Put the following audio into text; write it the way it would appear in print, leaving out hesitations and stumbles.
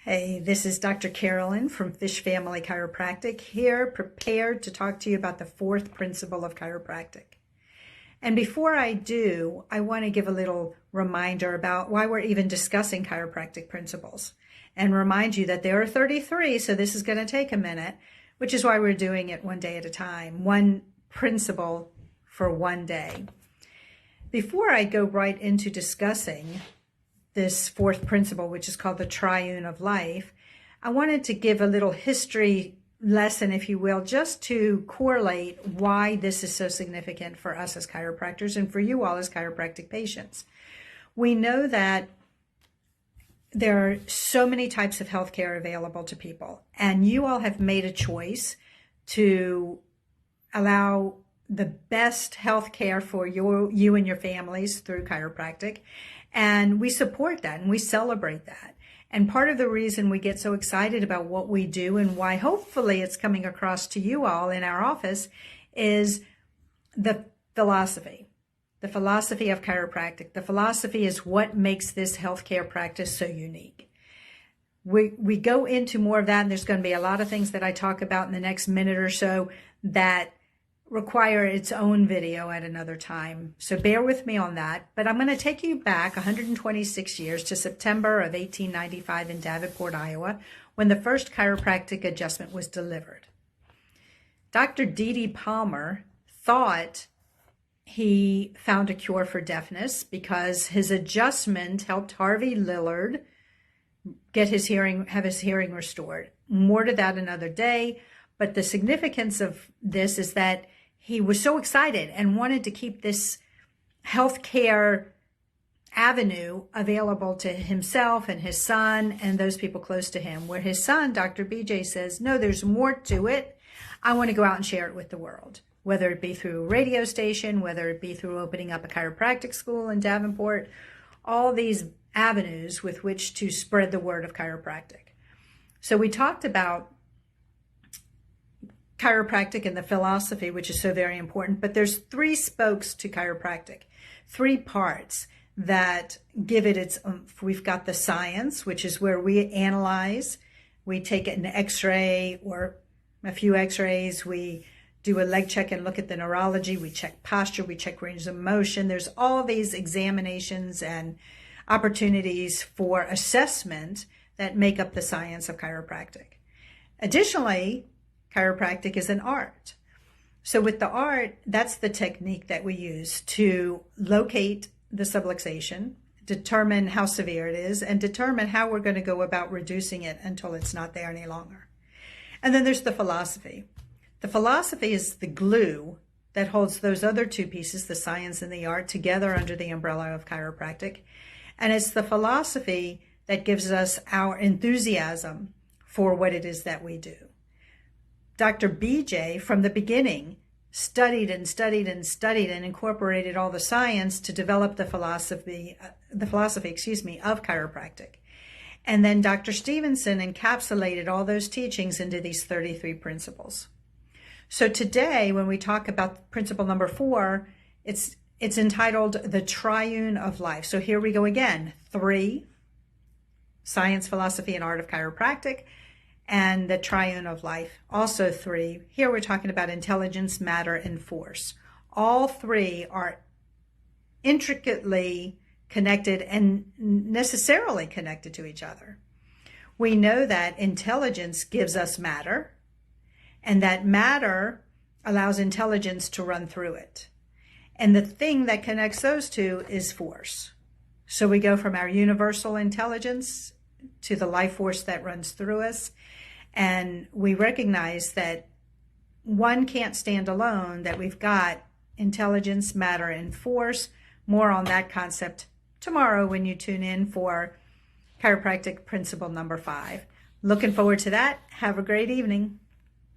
Hey, this is Dr. Carolyn from Fish Family Chiropractic, here prepared to talk to you about the fourth principle of chiropractic. And before I do, I want to give a little reminder about why we're even discussing chiropractic principles and remind you that there are 33, so this is going to take a minute, which is why we're doing it one day at a time, one principle for one day. Before I go right into discussing this fourth principle, which is called the Triune of Life, I wanted to give a little history lesson, if you will, just to correlate why this is so significant for us as chiropractors and for you all as chiropractic patients. We know that there are so many types of healthcare available to people, and you all have made a choice to allow the best healthcare for you and your families through chiropractic. And we support that and we celebrate that. And part of the reason we get so excited about what we do and why hopefully it's coming across to you all in our office is the philosophy of chiropractic. The philosophy is what makes this healthcare practice so unique. We go into more of that, and there's going to be a lot of things that I talk about in the next minute or so that require its own video at another time. So bear with me on that. But I'm going to take you back 126 years to September of 1895 in Davenport, Iowa, when the first chiropractic adjustment was delivered. Dr. D.D. Palmer thought he found a cure for deafness because his adjustment helped Harvey Lillard have his hearing restored. More to that another day. But the significance of this is that he was so excited and wanted to keep this healthcare avenue available to himself and his son and those people close to him, where his son, Dr. BJ, says, no, there's more to it. I want to go out and share it with the world, whether it be through a radio station, whether it be through opening up a chiropractic school in Davenport, all these avenues with which to spread the word of chiropractic. So we talked about chiropractic and the philosophy, which is so very important, but there's three spokes to chiropractic, three parts that give it its oomph. We've got the science, which is where we analyze, we take an x-ray or a few x-rays, we do a leg check and look at the neurology, we check posture, we check range of motion. There's all these examinations and opportunities for assessment that make up the science of chiropractic. Additionally, chiropractic is an art. So with the art, that's the technique that we use to locate the subluxation, determine how severe it is, and determine how we're going to go about reducing it until it's not there any longer. And then there's the philosophy. The philosophy is the glue that holds those other two pieces, the science and the art, together under the umbrella of chiropractic. And it's the philosophy that gives us our enthusiasm for what it is that we do. Dr. BJ, from the beginning, studied and incorporated all the science to develop the philosophy of chiropractic. And then Dr. Stevenson encapsulated all those teachings into these 33 principles. So today, when we talk about principle number 4, it's entitled the Triune of Life. So here we go again. 3, science, philosophy, and art of chiropractic. And the Triune of Life, also 3. Here we're talking about intelligence, matter, and force. All 3 are intricately connected and necessarily connected to each other. We know that intelligence gives us matter, and that matter allows intelligence to run through it. And the thing that connects those two is force. So we go from our universal intelligence to the life force that runs through us. And we recognize that one can't stand alone, that we've got intelligence, matter, and force. More on that concept tomorrow when you tune in for chiropractic principle number 5. Looking forward to that. Have a great evening.